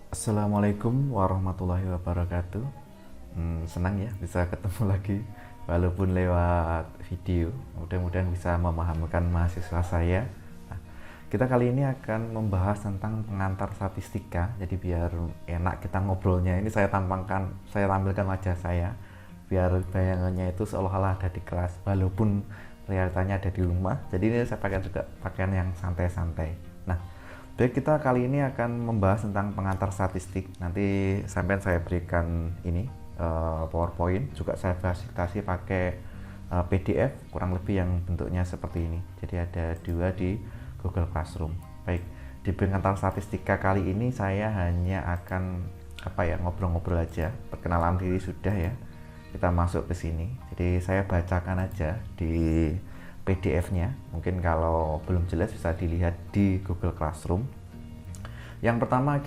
Assalamualaikum warahmatullahi wabarakatuh. Senang ya bisa ketemu lagi walaupun lewat video. Mudah-mudahan bisa memahamkan mahasiswa saya. Nah, kita kali ini akan membahas tentang pengantar statistika. Jadi biar enak kita ngobrolnya. Ini saya tampilkan wajah saya biar bayangannya itu seolah-olah ada di kelas walaupun realitanya ada di rumah. Jadi ini saya pakai juga pakaian yang santai-santai. Nah, baik, kita kali ini akan membahas tentang pengantar statistik. Nanti sampai saya berikan ini PowerPoint, juga saya fasilitasi pakai PDF kurang lebih yang bentuknya seperti ini. Jadi ada dua di Google Classroom. Baik, di pengantar statistika kali ini saya hanya akan ngobrol-ngobrol aja. Perkenalan diri sudah ya. Kita masuk ke sini. Jadi saya bacakan aja di PDF-nya. Mungkin kalau belum jelas bisa dilihat di Google Classroom. Yang pertama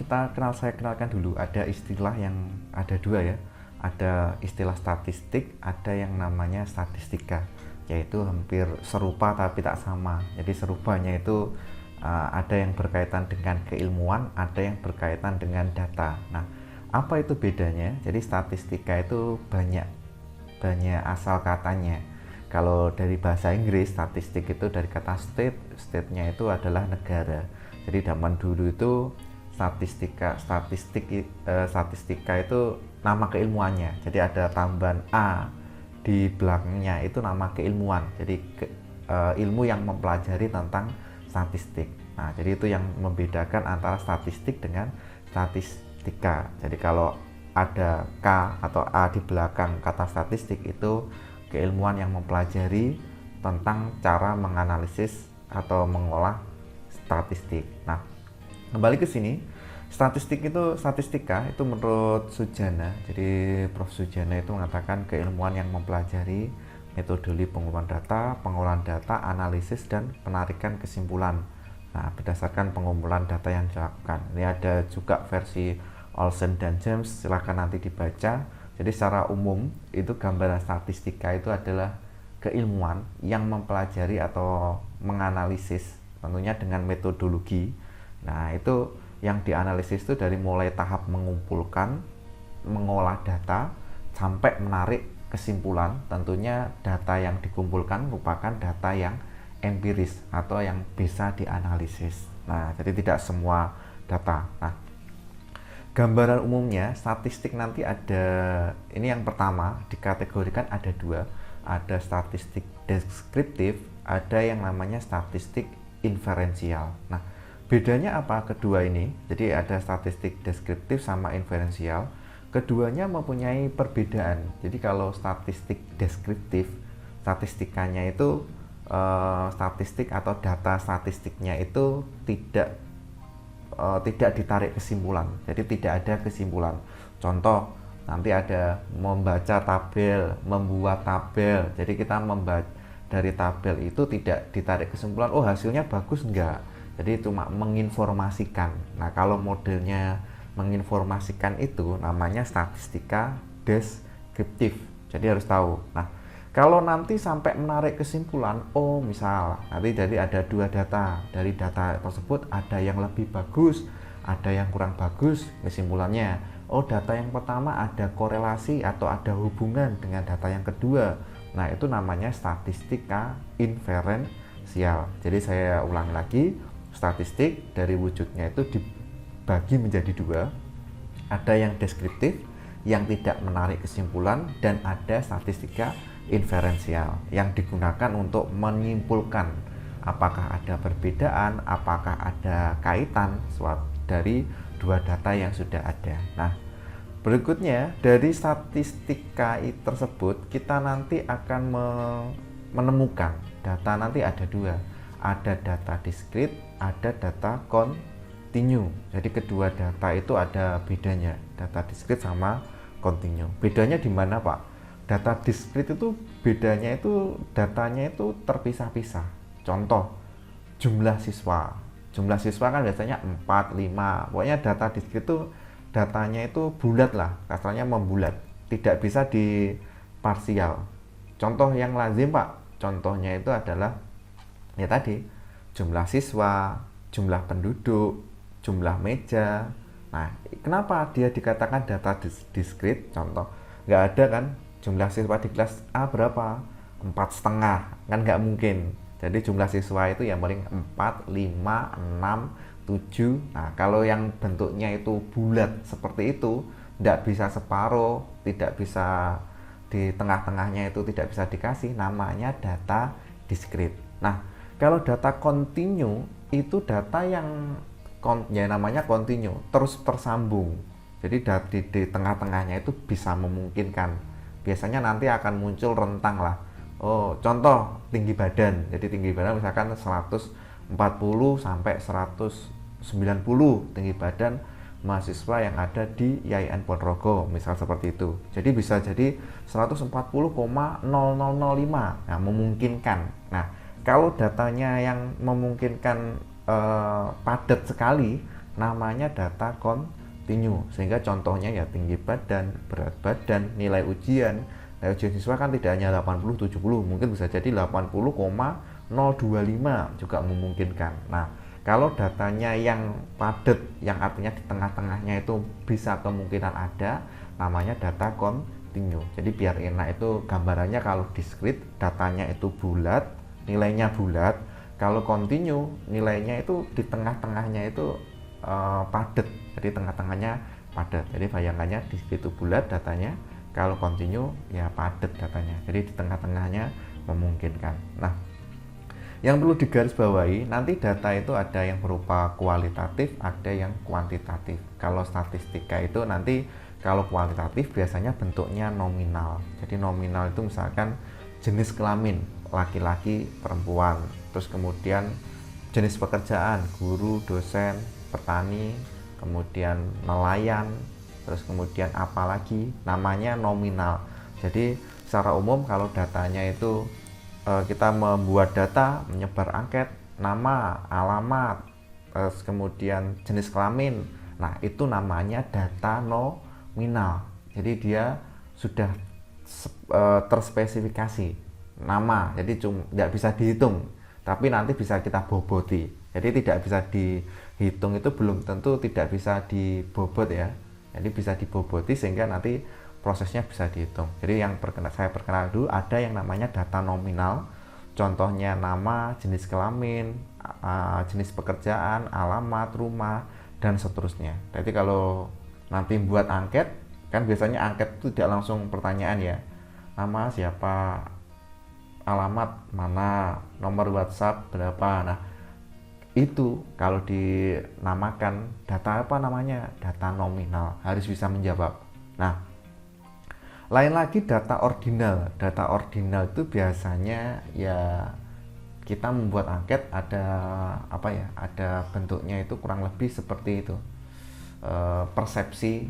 saya kenalkan dulu, ada istilah yang ada dua ya. Ada istilah statistik, ada yang namanya statistika, yaitu hampir serupa tapi tak sama. Jadi serupanya itu ada yang berkaitan dengan keilmuan, ada yang berkaitan dengan data. Nah, apa itu bedanya? Jadi statistika itu banyak asal katanya. Kalau dari bahasa Inggris, statistik itu dari kata state-nya itu adalah negara. Jadi zaman dulu itu statistika itu nama keilmuannya. Jadi ada tambahan A di belakangnya itu nama keilmuan. Jadi ilmu yang mempelajari tentang statistik. Nah, jadi itu yang membedakan antara statistik dengan statistika. Jadi kalau ada K atau A di belakang kata statistik itu keilmuan yang mempelajari tentang cara menganalisis atau mengolah statistik. Nah, kembali ke sini, statistika itu menurut Sujana. Jadi Prof Sujana itu mengatakan keilmuan yang mempelajari metodologi pengumpulan data, analisis dan penarikan kesimpulan. Nah, berdasarkan pengumpulan data yang dilakukan. Ini ada juga versi Olsen dan James, silahkan nanti dibaca. Jadi secara umum itu gambaran statistika itu adalah keilmuan yang mempelajari atau menganalisis tentunya dengan metodologi. Nah, itu yang dianalisis itu dari mulai tahap mengumpulkan, mengolah data sampai menarik kesimpulan. Tentunya data yang dikumpulkan merupakan data yang empiris atau yang bisa dianalisis. Nah, jadi tidak semua data. Nah, gambaran umumnya statistik nanti ada, ini yang pertama dikategorikan ada dua, ada statistik deskriptif, ada yang namanya statistik inferensial. Nah, bedanya apa kedua ini? Jadi ada statistik deskriptif sama inferensial, keduanya mempunyai perbedaan. Jadi kalau statistik deskriptif, statistikanya itu statistik atau data statistiknya itu tidak ditarik kesimpulan, jadi tidak ada kesimpulan. Contoh, nanti ada membaca tabel, membuat tabel, jadi kita membaca dari tabel itu tidak ditarik kesimpulan, oh hasilnya bagus enggak, jadi cuma menginformasikan. Nah, kalau modelnya menginformasikan itu namanya statistika deskriptif, jadi harus tahu. Nah, kalau nanti sampai menarik kesimpulan, oh misal nanti jadi ada dua data, dari data tersebut ada yang lebih bagus, ada yang kurang bagus kesimpulannya. Oh, data yang pertama ada korelasi atau ada hubungan dengan data yang kedua. Nah, itu namanya statistika inferensial. Jadi saya ulang lagi, statistik dari wujudnya itu dibagi menjadi dua. Ada yang deskriptif, yang tidak menarik kesimpulan, dan ada statistika inferensial yang digunakan untuk menyimpulkan apakah ada perbedaan, apakah ada kaitan dari dua data yang sudah ada. Nah, berikutnya dari statistika tersebut kita nanti akan menemukan data, nanti ada dua, ada data diskrit, ada data kontinu. Jadi kedua data itu ada bedanya, data diskrit sama kontinu. Bedanya di mana, Pak? Data diskrit itu bedanya itu datanya itu terpisah-pisah. Contoh, jumlah siswa. Jumlah siswa kan biasanya 4, 5. Pokoknya data diskrit itu datanya itu bulat lah, kasarnya membulat. Tidak bisa di parsial. Contoh yang lazim, Pak. Contohnya itu adalah ya tadi, jumlah siswa, jumlah penduduk, jumlah meja, Nah, kenapa dia dikatakan data diskrit? Contoh, nggak ada kan jumlah siswa di kelas A berapa? 4,5, kan nggak mungkin. Jadi jumlah siswa itu yang paling 4, 5, 6, 7. Nah, kalau yang bentuknya itu bulat seperti itu, nggak bisa separuh, tidak bisa di tengah-tengahnya itu tidak bisa dikasih, namanya data diskrit. Nah, kalau data kontinu itu data yang ya namanya kontinu, terus tersambung. Jadi di tengah-tengahnya itu bisa memungkinkan. Biasanya nanti akan muncul rentang lah. Oh, contoh tinggi badan. Jadi tinggi badan misalkan 140 sampai 190 tinggi badan mahasiswa yang ada di IAIN Ponorogo, misal seperti itu. Jadi bisa jadi 140,0005. Nah, memungkinkan. Nah, kalau datanya yang memungkinkan padat sekali, namanya data kontinu. Sehingga contohnya ya tinggi badan, berat badan, nilai ujian siswa kan tidak hanya 80-70, mungkin bisa jadi 80,025 juga memungkinkan. Nah, kalau datanya yang padat, yang artinya di tengah-tengahnya itu bisa kemungkinan ada, namanya data kontinu. Jadi biar enak itu gambarannya, kalau diskrit datanya itu bulat, nilainya bulat. Kalau kontinu nilainya itu di tengah-tengahnya itu padat. Jadi tengah-tengahnya padat. Jadi bayangannya diskrit itu bulat datanya, kalau kontinu ya padat datanya. Jadi di tengah-tengahnya memungkinkan. Nah, yang perlu digarisbawahi, nanti data itu ada yang berupa kualitatif, ada yang kuantitatif. Kalau statistika itu nanti kalau kualitatif biasanya bentuknya nominal. Jadi nominal itu misalkan jenis kelamin, laki-laki, perempuan. Terus kemudian jenis pekerjaan, guru, dosen, petani, kemudian nelayan, terus kemudian apa lagi, namanya nominal. Jadi secara umum kalau datanya itu kita membuat data, menyebar angket, nama, alamat, terus kemudian jenis kelamin. Nah, itu namanya data nominal. Jadi dia sudah terspesifikasi nama, jadi tidak bisa dihitung, tapi nanti bisa kita boboti. Jadi tidak bisa dihitung itu belum tentu tidak bisa dibobot ya. Jadi bisa diboboti sehingga nanti prosesnya bisa dihitung. Jadi yang saya perkenalkan dulu, ada yang namanya data nominal. Contohnya nama, jenis kelamin, jenis pekerjaan, alamat, rumah, dan seterusnya. Jadi kalau nanti buat angket, kan biasanya angket itu tidak langsung pertanyaan ya. Nama siapa, alamat mana, nomor WhatsApp berapa. Nah, itu kalau dinamakan data apa namanya? Data nominal, harus bisa menjawab. Nah, lain lagi data ordinal. Data ordinal itu biasanya ya kita membuat angket, ada apa ya? Ada bentuknya itu kurang lebih seperti itu. Persepsi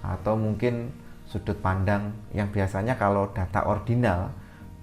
atau mungkin sudut pandang, yang biasanya kalau data ordinal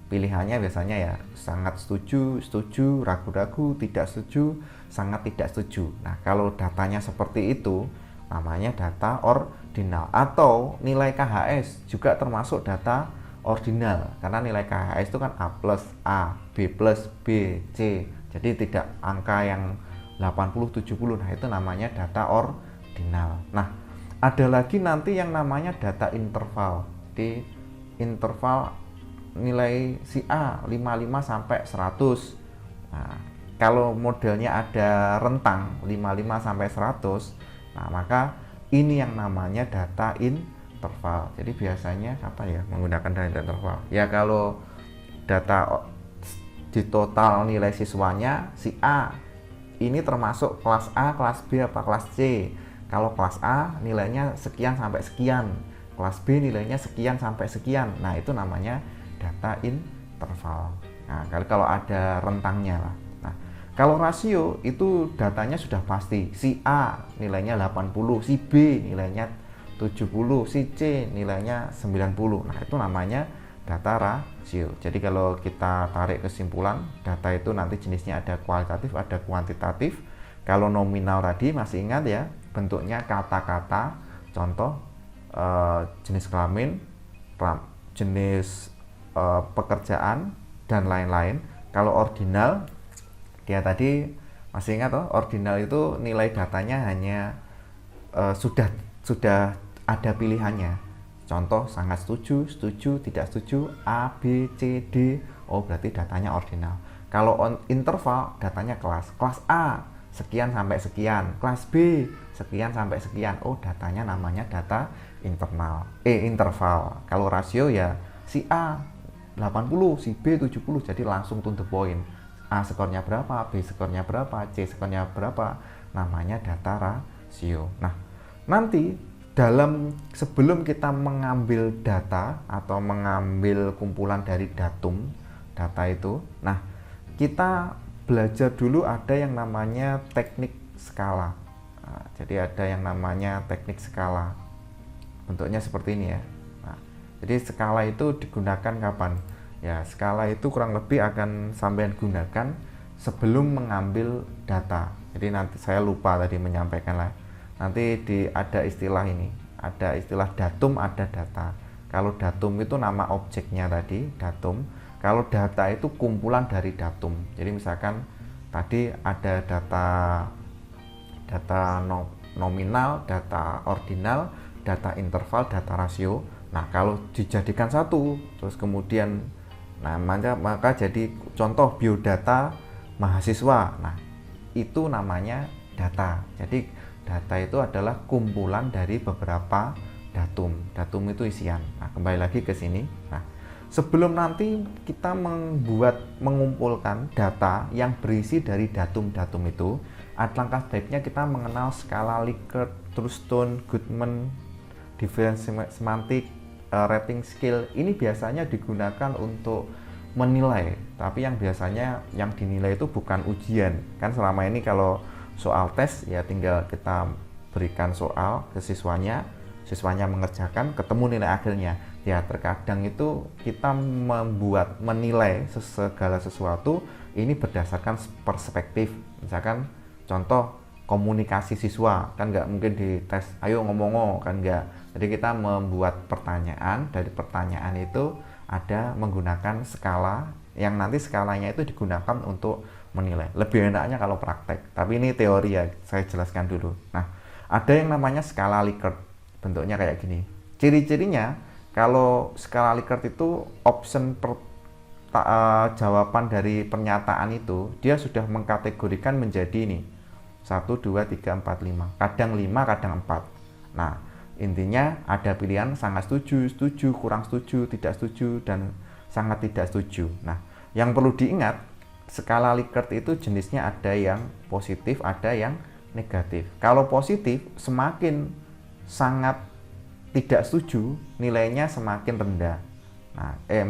pilihannya biasanya ya sangat setuju, setuju, ragu-ragu, tidak setuju, sangat tidak setuju. Nah, kalau datanya seperti itu namanya data ordinal. Atau nilai KHS juga termasuk data ordinal, karena nilai KHS itu kan A plus A, B plus B, C. Jadi tidak angka yang 80, 70. Nah, itu namanya data ordinal. Nah, ada lagi nanti yang namanya data interval. Di interval nilai si A 55 sampai 100. Nah, kalau modelnya ada rentang 55 sampai 100, nah maka ini yang namanya data interval. Jadi biasanya apa ya menggunakan data interval? Ya kalau data di total nilai siswanya si A ini termasuk kelas A, kelas B apa kelas C. Kalau kelas A nilainya sekian sampai sekian, kelas B nilainya sekian sampai sekian. Nah, itu namanya data interval. Nah, kalau ada rentangnya lah. Nah, kalau rasio itu datanya sudah pasti. Si A nilainya 80, si B nilainya 70, si C nilainya 90. Nah, itu namanya data rasio. Jadi kalau kita tarik kesimpulan, data itu nanti jenisnya ada kualitatif, ada kuantitatif. Kalau nominal tadi masih ingat ya, bentuknya kata-kata, contoh jenis kelamin, jenis pekerjaan, dan lain-lain. Kalau ordinal, dia tadi masih ingat toh, ordinal itu nilai datanya hanya sudah ada pilihannya. Contoh sangat setuju, setuju, tidak setuju, A, B, C, D. Oh, berarti datanya ordinal. Kalau interval, datanya kelas. Kelas A sekian sampai sekian, kelas B sekian sampai sekian. Oh, datanya namanya data interval. Kalau rasio ya si A 80, si B 70, jadi langsung to the point. A skornya berapa, B skornya berapa, C skornya berapa, namanya data rasio. Nah, nanti sebelum kita mengambil data atau mengambil kumpulan dari data itu, nah kita belajar dulu ada yang namanya teknik skala. Nah, jadi ada yang namanya teknik skala. Bentuknya seperti ini ya. Nah, jadi skala itu digunakan kapan? Ya, skala itu kurang lebih akan sampean gunakan sebelum mengambil data. Jadi nanti saya lupa tadi menyampaikan lah. Nanti ada istilah ini, ada istilah datum, ada data. Kalau datum itu nama objeknya tadi, datum. Kalau data itu kumpulan dari datum. Jadi misalkan tadi ada data nominal, data ordinal, data interval, data rasio. Nah, kalau dijadikan satu, terus kemudian maka jadi contoh biodata mahasiswa. Nah, itu namanya data. Jadi data itu adalah kumpulan dari beberapa datum. Datum itu isian. Nah, kembali lagi ke sini. Nah, sebelum nanti kita mengumpulkan data yang berisi dari datum-datum itu, alangkah baiknya kita mengenal skala Likert, Thurston, Goodman, difference semantik, rating scale. Ini biasanya digunakan untuk menilai, tapi yang biasanya yang dinilai itu bukan ujian. Kan selama ini kalau soal tes ya tinggal kita berikan soal ke siswanya mengerjakan, ketemu nilai akhirnya. Ya, terkadang itu kita menilai segala sesuatu ini berdasarkan perspektif. Misalkan contoh komunikasi siswa, kan nggak mungkin dites ayo ngomong kan nggak. Jadi kita membuat pertanyaan, dari pertanyaan itu ada menggunakan skala, yang nanti skalanya itu digunakan untuk menilai. Lebih enaknya kalau praktek, tapi ini teori ya, saya jelaskan dulu. Nah, ada yang namanya skala Likert, bentuknya kayak gini. Ciri-cirinya, kalau skala Likert itu option jawaban dari pernyataan itu, dia sudah mengkategorikan menjadi ini 1, 2, 3, 4, 5. Kadang 5, kadang 4. Nah, intinya ada pilihan sangat setuju, setuju, kurang setuju, tidak setuju, dan sangat tidak setuju. Nah, yang perlu diingat, skala Likert itu jenisnya ada yang positif, ada yang negatif. Kalau positif, semakin sangat tidak setuju, nilainya semakin rendah. Nah, saya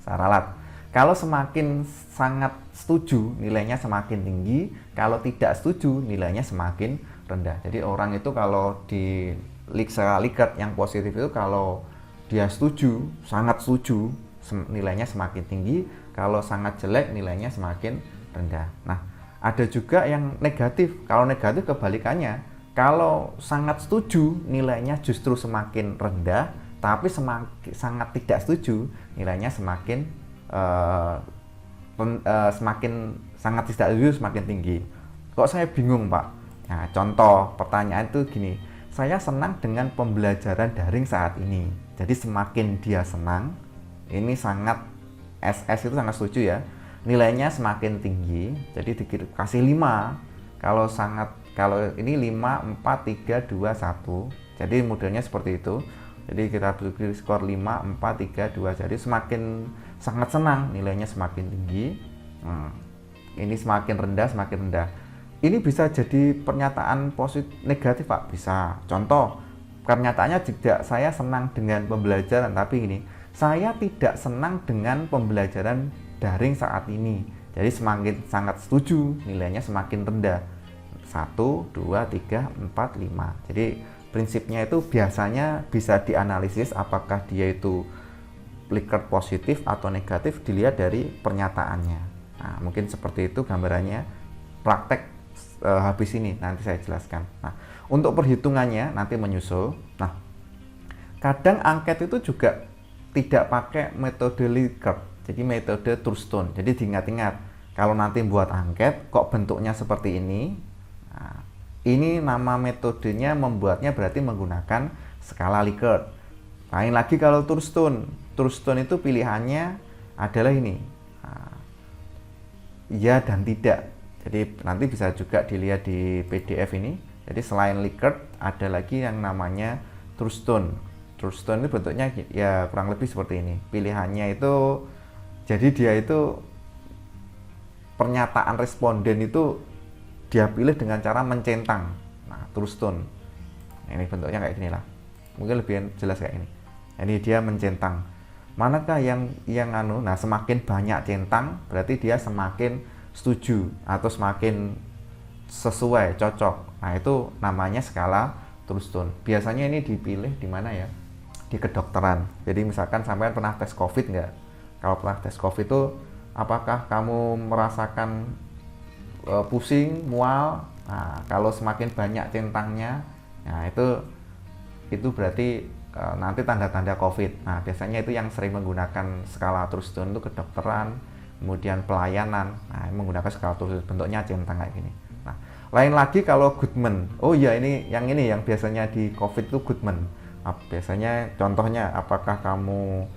ralat. Kalau semakin sangat setuju, nilainya semakin tinggi. Kalau tidak setuju, nilainya semakin rendah. Jadi orang itu kalau di skala Likert yang positif itu kalau dia setuju, sangat setuju, nilainya semakin tinggi. Kalau sangat jelek, nilainya semakin rendah. Nah, ada juga yang negatif. Kalau negatif kebalikannya. Kalau sangat setuju, nilainya justru semakin rendah, tapi sangat tidak setuju, nilainya semakin sangat tidak setuju semakin tinggi. Kok saya bingung, Pak? Nah, contoh pertanyaan itu gini, saya senang dengan pembelajaran daring saat ini. Jadi semakin dia senang, ini sangat SS itu sangat setuju ya, nilainya semakin tinggi, jadi dikasih 5. Kalau ini 5, 4, 3, 2, 1. Jadi modelnya seperti itu. Jadi kita beri skor 5, 4, 3, 2. Jadi semakin sangat senang, nilainya semakin tinggi. Ini semakin rendah, semakin rendah. Ini bisa jadi pernyataan positif negatif, Pak. Bisa. Contoh, pernyataannya tidak saya senang dengan pembelajaran, tapi ini saya tidak senang dengan pembelajaran daring saat ini. Jadi semakin sangat setuju, nilainya semakin rendah. 1, 2, 3, 4, 5. Jadi prinsipnya itu biasanya bisa dianalisis apakah dia itu Likert positif atau negatif dilihat dari pernyataannya. Nah, mungkin seperti itu gambarannya. Praktek habis ini nanti saya jelaskan. Nah, untuk perhitungannya nanti menyusul. Nah, kadang angket itu juga tidak pakai metode Likert, jadi metode Thurston. Jadi diingat-ingat, kalau nanti buat angket kok bentuknya seperti ini. Nah, Ini nama metodenya membuatnya berarti menggunakan skala Likert. Lain lagi kalau Thurston. Thurston itu pilihannya adalah ini. Nah, ya dan tidak. Jadi nanti bisa juga dilihat di PDF ini. Jadi selain Likert ada lagi yang namanya Thurston. Thurston itu bentuknya ya kurang lebih seperti ini. Pilihannya itu jadi dia itu pernyataan responden itu dia pilih dengan cara mencentang. Nah, Thurston. Ini bentuknya kayak gini lah. Mungkin lebih jelas kayak ini. Ini dia mencentang. Manakah yang nah semakin banyak centang berarti dia semakin setuju atau semakin sesuai, cocok. Nah, itu namanya skala Thurston. Biasanya ini dipilih di mana ya? Di kedokteran. Jadi misalkan sampai pernah tes COVID nggak? Kalau pernah tes COVID itu apakah kamu merasakan pusing, mual? Nah, kalau semakin banyak centangnya, nah itu berarti nanti tanda-tanda COVID. Nah, biasanya itu yang sering menggunakan skala Thurston itu kedokteran, kemudian pelayanan. Nah, menggunakan skala Thurston bentuknya centang kayak gini. Nah, lain lagi kalau Goodman. Oh iya, ini yang biasanya di COVID itu Goodman. Nah, biasanya contohnya apakah kamu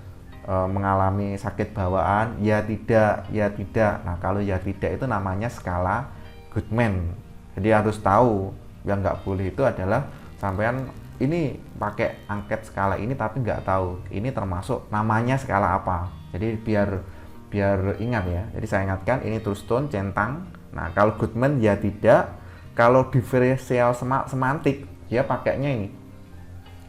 mengalami sakit bawaan? Ya tidak, ya tidak. Nah, kalau ya tidak itu namanya skala Goodman. Jadi harus tahu, yang nggak boleh itu adalah sampean ini pakai angket skala ini tapi nggak tahu ini termasuk namanya skala apa. Jadi biar ingat ya. Jadi saya ingatkan ini Thurston centang. Nah, kalau Goodman ya tidak. Kalau diferensial semantik dia pakainya ini.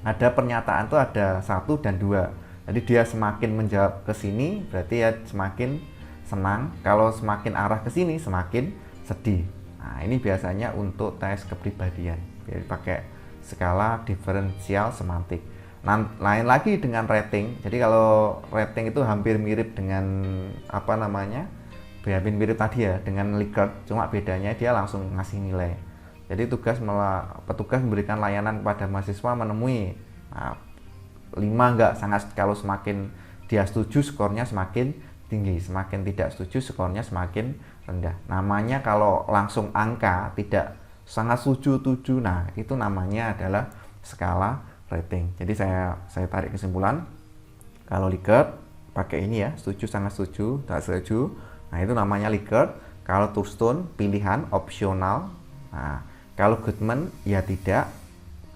Ada pernyataan tuh ada 1 dan 2. Jadi dia semakin menjawab ke sini berarti ya semakin senang. Kalau semakin arah ke sini semakin sedih. Nah, ini biasanya untuk tes kepribadian. Jadi pakai skala diferensial semantik. Nah, lain lagi dengan rating. Jadi kalau rating itu hampir mirip dengan apa namanya? Hampir mirip tadi ya dengan Likert, cuma bedanya dia langsung ngasih nilai. Jadi petugas memberikan layanan kepada mahasiswa menemui 5 enggak, sangat kalau semakin dia setuju skornya semakin tinggi, semakin tidak setuju skornya semakin rendah. Namanya kalau langsung angka tidak sangat setuju 7, nah itu namanya adalah skala rating. Jadi saya tarik kesimpulan kalau Likert pakai ini ya, setuju, sangat setuju, tak setuju. Nah, itu namanya Likert. Kalau Thurston pilihan opsional. Nah, kalau Goodman ya tidak.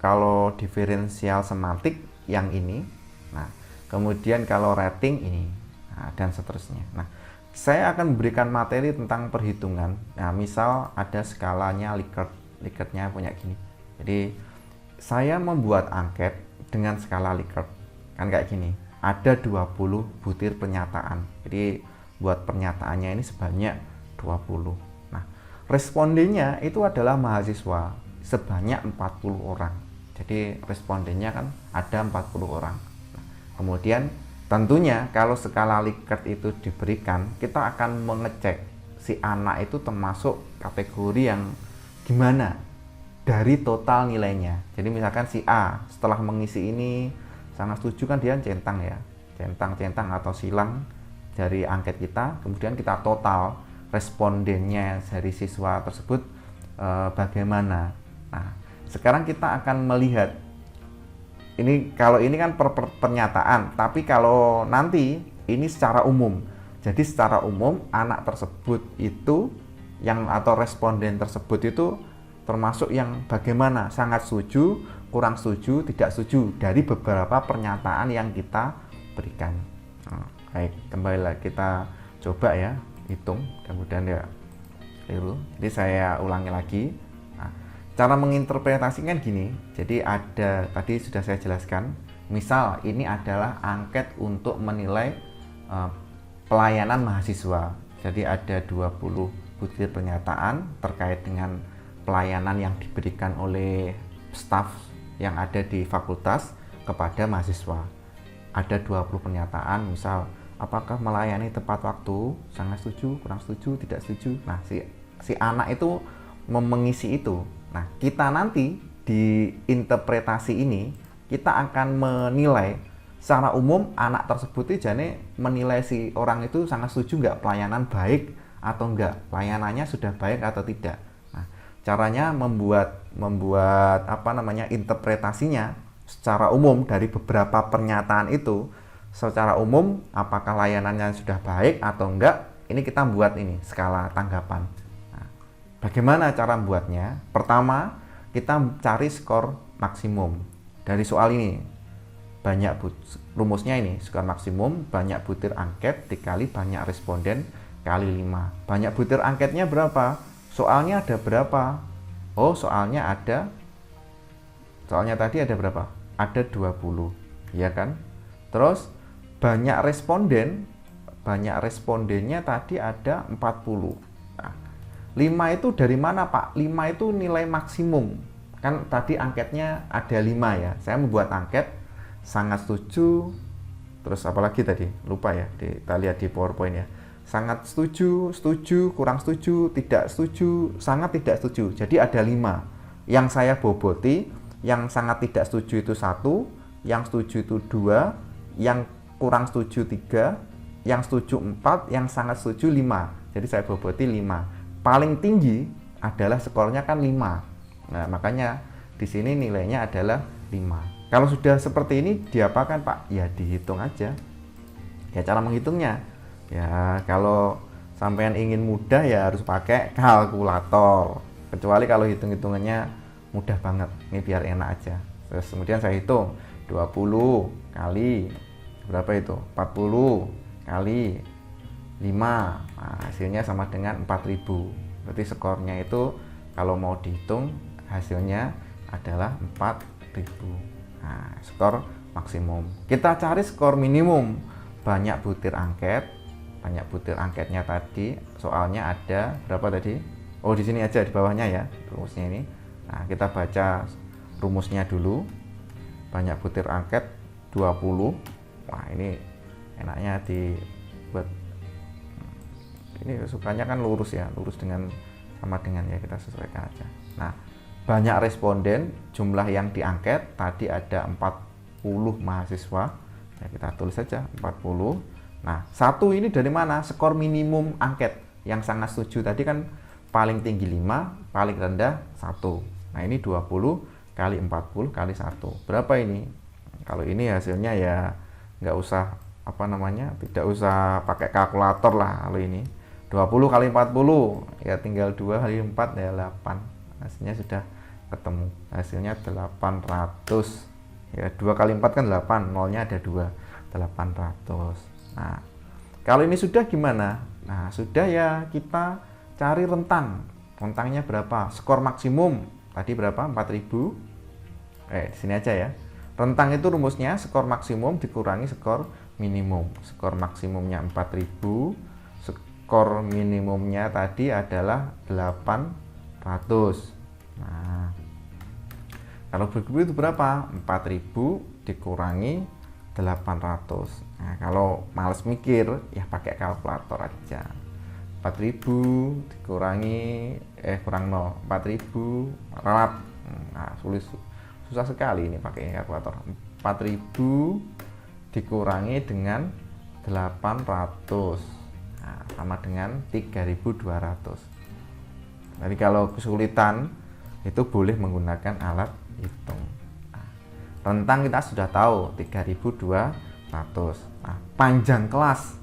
Kalau diferensial semantik yang ini. Nah, kemudian kalau rating ini. Nah, dan seterusnya. Nah, saya akan memberikan materi tentang perhitungan. Nah, misal ada skalanya Likert. Likertnya punya gini. Jadi, saya membuat angket dengan skala Likert. Kan kayak gini. Ada 20 butir pernyataan. Jadi, buat pernyataannya ini sebanyak 20. Nah, respondennya itu adalah mahasiswa sebanyak 40 orang. Jadi respondennya kan ada 40 orang. Nah, kemudian tentunya kalau skala Likert itu diberikan, kita akan mengecek si anak itu termasuk kategori yang gimana dari total nilainya. Jadi misalkan si A setelah mengisi ini sangat setuju kan dia centang ya. Centang atau silang dari angket kita, kemudian kita total respondennya dari siswa tersebut bagaimana. Nah, sekarang kita akan melihat ini, kalau ini kan pernyataan, tapi kalau nanti ini secara umum. Jadi secara umum anak tersebut itu yang atau responden tersebut itu termasuk yang bagaimana, sangat setuju, kurang setuju, tidak setuju dari beberapa pernyataan yang kita berikan. Nah, baik, kembali lagi kita coba ya hitung, kemudian ya keliru. Jadi saya ulangi lagi. Nah, cara menginterpretasikan gini. Jadi ada tadi sudah saya jelaskan. Misal ini adalah angket untuk menilai pelayanan mahasiswa. Jadi ada 20 butir pernyataan terkait dengan pelayanan yang diberikan oleh staf yang ada di fakultas kepada mahasiswa. Ada 20 pernyataan, misal apakah melayani tepat waktu, sangat setuju, kurang setuju, tidak setuju. Nah, si anak itu mengisi itu. Nah, kita nanti di interpretasi ini kita akan menilai secara umum anak tersebut itu jadi menilai si orang itu sangat setuju nggak pelayanan baik atau enggak, pelayanannya sudah baik atau tidak. Nah, Caranya membuat apa namanya, interpretasinya secara umum dari beberapa pernyataan itu. Secara umum apakah layanannya sudah baik atau enggak, ini kita buat ini skala tanggapan. Nah, bagaimana cara membuatnya? Pertama, kita cari skor maksimum dari soal ini. Rumusnya ini, skor maksimum banyak butir angket dikali banyak responden kali 5. Banyak butir angketnya berapa? Soalnya ada berapa? Oh, soalnya tadi ada berapa? Ada 20, ya kan? Terus banyak respondennya tadi ada 40. Nah, 5 itu dari mana, Pak? 5 itu nilai maksimum. Kan tadi angketnya ada 5 ya. Saya membuat angket sangat setuju. Terus apalagi tadi? Lupa ya. Kita lihat di PowerPoint ya. Sangat setuju, setuju, kurang setuju, tidak setuju, sangat tidak setuju. Jadi ada 5. Yang saya boboti, yang sangat tidak setuju itu 1, yang setuju itu 2, yang kurang setuju 3, yang setuju 4, yang sangat setuju 5. Jadi saya boboti 5. Paling tinggi adalah skornya kan 5. Nah, makanya di sini nilainya adalah 5. Kalau sudah seperti ini diapakan, Pak? Ya dihitung aja. Ya cara menghitungnya. Ya kalau sampean ingin mudah ya harus pakai kalkulator. Kecuali kalau hitung-hitungannya mudah banget. Ini biar enak aja. Terus kemudian saya hitung 20 kali berapa itu? 40 kali 5. Nah, hasilnya sama dengan 4000. Berarti skornya itu kalau mau dihitung hasilnya adalah 4000. Nah, skor maksimum. Kita cari skor minimum. Banyak butir angket. Banyak butir angketnya tadi soalnya ada berapa tadi? Oh, di sini aja di bawahnya ya rumusnya ini. Nah, kita baca rumusnya dulu. Banyak butir angket 20. Wah, ini enaknya dibuat ini sukanya kan lurus ya, lurus dengan sama dengan ya, kita sesuaikan aja. Nah, banyak responden, jumlah yang diangket tadi ada 40 mahasiswa. Ya, kita tulis saja 40. Nah, 1 ini dari mana? Skor minimum angket. Yang sangat setuju tadi kan paling tinggi 5, paling rendah 1. Nah, ini 20 kali 40 kali 1. Berapa ini? Kalau ini hasilnya ya nggak usah apa namanya, tidak usah pakai kalkulator lah kalau ini. 20 kali 40 ya tinggal 2 kali 4 ya 8. Hasilnya sudah ketemu. Hasilnya 800. Ya 2 kali 4 kan 8, nolnya ada 2. 800. Nah, kalau ini sudah gimana? Nah, sudah ya kita cari rentang. Rentangnya berapa? Skor maksimum tadi berapa? 4000. Di sini aja ya. Rentang itu rumusnya skor maksimum dikurangi skor minimum. Skor maksimumnya 4000, skor minimumnya tadi adalah 800. Nah, kalau begitu berapa? 4000 dikurangi 800. Nah, kalau males mikir ya pakai kalkulator aja. 4000 dikurangi kurang 0, 4000 ralat. Nah, susah sekali ini pakai kalkulator. 4000 dikurangi dengan 800. Nah, sama dengan 3200. Jadi kalau kesulitan itu boleh menggunakan alat hitung. Rentang kita sudah tahu 3200. Nah, panjang kelas.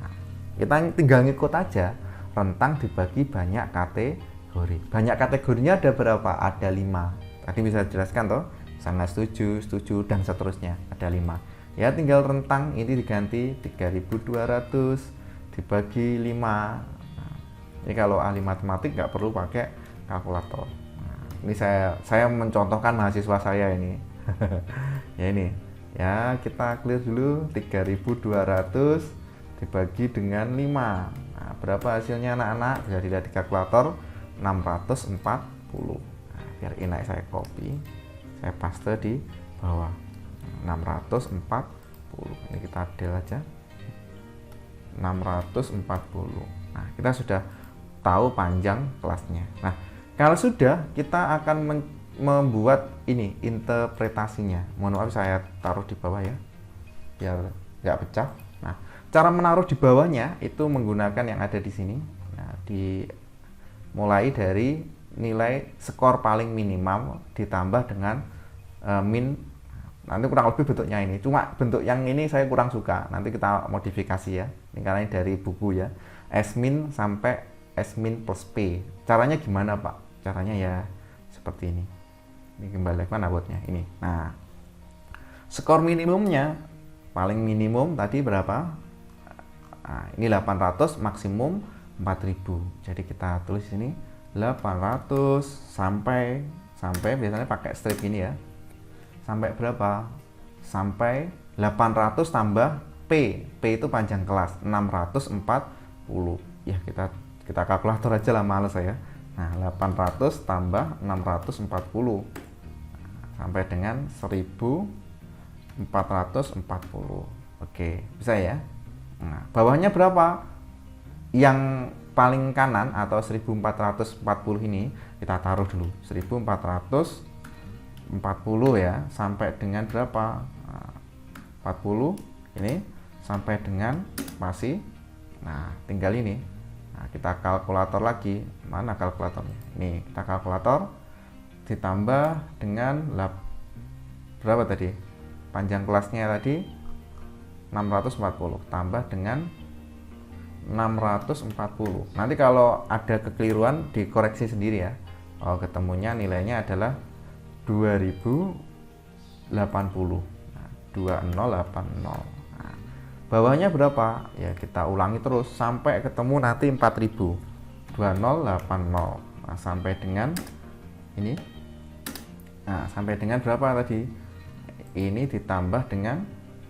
Nah, kita tinggal ngikut aja. Rentang dibagi banyak kategori. Banyak kategorinya ada berapa? Ada 5. Tadi bisa jelaskan toh? Sangat setuju, setuju dan seterusnya. Ada 5. Ya tinggal rentang ini diganti 3200 dibagi 5. Nah, ini kalau ahli matematik nggak perlu pakai kalkulator. Nah, ini saya mencontohkan mahasiswa saya ini. Ya ini ya, kita clear dulu 3200 dibagi dengan 5. Nah, berapa hasilnya anak-anak? Bisa dilihat di kalkulator, 640. Nah, biar enak saya copy, saya paste di bawah. 640. Ini kita del aja 640. Nah, kita sudah tahu panjang kelasnya. Nah, kalau sudah, kita akan membuat ini interpretasinya. Mohon maaf saya taruh di bawah ya, biar nggak pecah. Nah, cara menaruh di bawahnya itu menggunakan yang ada di sini. Nah, mulai dari nilai skor paling minimal ditambah dengan min. Nanti kurang lebih bentuknya ini, cuma bentuk yang ini saya kurang suka, nanti kita modifikasi ya. Ini karena ini dari buku ya, S min sampai S min plus P. Caranya gimana Pak? Caranya ya seperti ini. Ini kembali ke mana buatnya ini. Nah, skor minimumnya paling minimum tadi berapa? Nah, ini 800, maksimum 4000. Jadi kita tulis ini 800 sampai biasanya pakai strip ini ya. Sampai berapa? Sampai 800 tambah P. P itu panjang kelas 640. Ya, kita kalkulator aja lah, males saya. Nah, 800 tambah 640 sampai dengan 1440. Oke, bisa ya? Nah, bawahnya berapa? Yang paling kanan atau 1440 ini kita taruh dulu 1440 ya, sampai dengan berapa? 40 ini sampai dengan spasi. Nah, tinggal ini. Nah, kita kalkulator lagi. Mana kalkulatornya? Ini kita kalkulator ditambah dengan berapa tadi? Panjang kelasnya tadi 640 tambah dengan 640. Nanti kalau ada kekeliruan dikoreksi sendiri ya. Oh, ketemunya nilainya adalah 2080. Nah, 2080. Nah, bawahnya berapa? Ya kita ulangi terus sampai ketemu nanti 4000. 2080. Nah, sampai dengan ini. Nah, sampai dengan berapa tadi? Ini ditambah dengan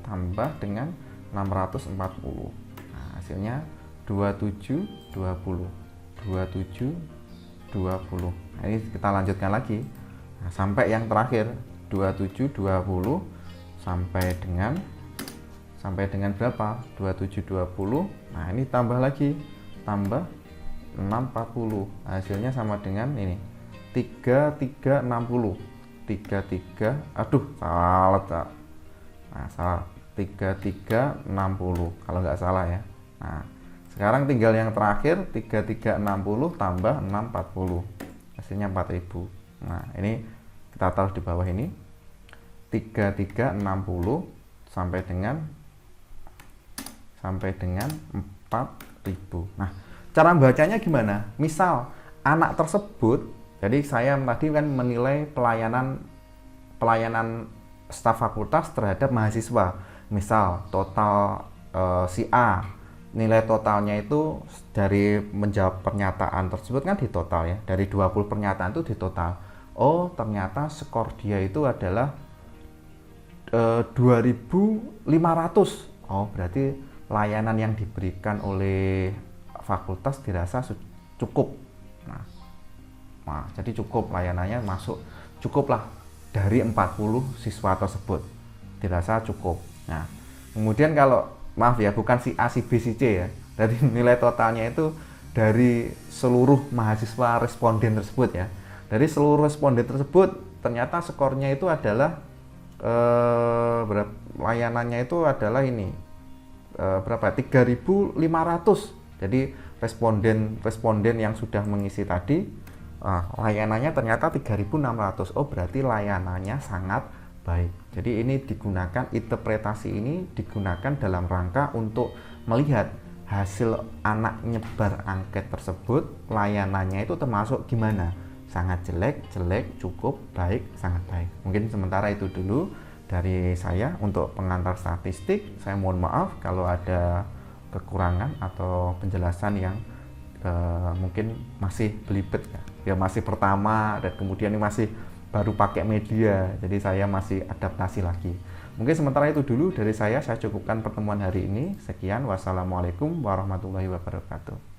640. Nah, hasilnya 2720. 2720. Nah, ini kita lanjutkan lagi. Nah, sampai yang terakhir 2720 sampai dengan berapa? 2720. Nah, ini tambah lagi, tambah 640. Hasilnya sama dengan ini 3360. 33, aduh salah tak. Nah, salah 3360 kalau nggak salah ya. Nah, sekarang tinggal yang terakhir 3360 tambah 640. Hasilnya 4000. Nah, ini kita taruh di bawah ini 3360 sampai dengan 4000. Nah, cara bacanya gimana? Misal anak tersebut, jadi saya tadi kan menilai pelayanan staf fakultas terhadap mahasiswa. Misal total si A, nilai totalnya itu dari menjawab pernyataan tersebut kan ditotal ya, dari 20 pernyataan itu ditotal. Oh, ternyata skor dia itu adalah 2500. Oh, berarti layanan yang diberikan oleh fakultas dirasa cukup. Nah, jadi cukup, layanannya masuk cukuplah dari 40 siswa tersebut, dirasa cukup. Nah, kemudian kalau maaf ya, bukan si A, si B, si C ya, dari nilai totalnya itu dari seluruh mahasiswa responden tersebut ya. Dari seluruh responden tersebut ternyata skornya itu adalah layanannya itu adalah ini berapa? 3500. Jadi responden yang sudah mengisi tadi layanannya ternyata 3600. Oh, berarti layanannya sangat baik. Jadi ini digunakan, interpretasi ini digunakan dalam rangka untuk melihat hasil anak nyebar angket tersebut, layanannya itu termasuk gimana? Sangat jelek, cukup, baik, sangat baik. Mungkin sementara itu dulu dari saya untuk pengantar statistik. Saya mohon maaf kalau ada kekurangan atau penjelasan yang mungkin masih belibet ya, masih pertama dan kemudian ini masih baru pakai media, jadi saya masih adaptasi lagi. Mungkin sementara itu dulu dari saya cukupkan pertemuan hari ini. Sekian, wassalamualaikum warahmatullahi wabarakatuh.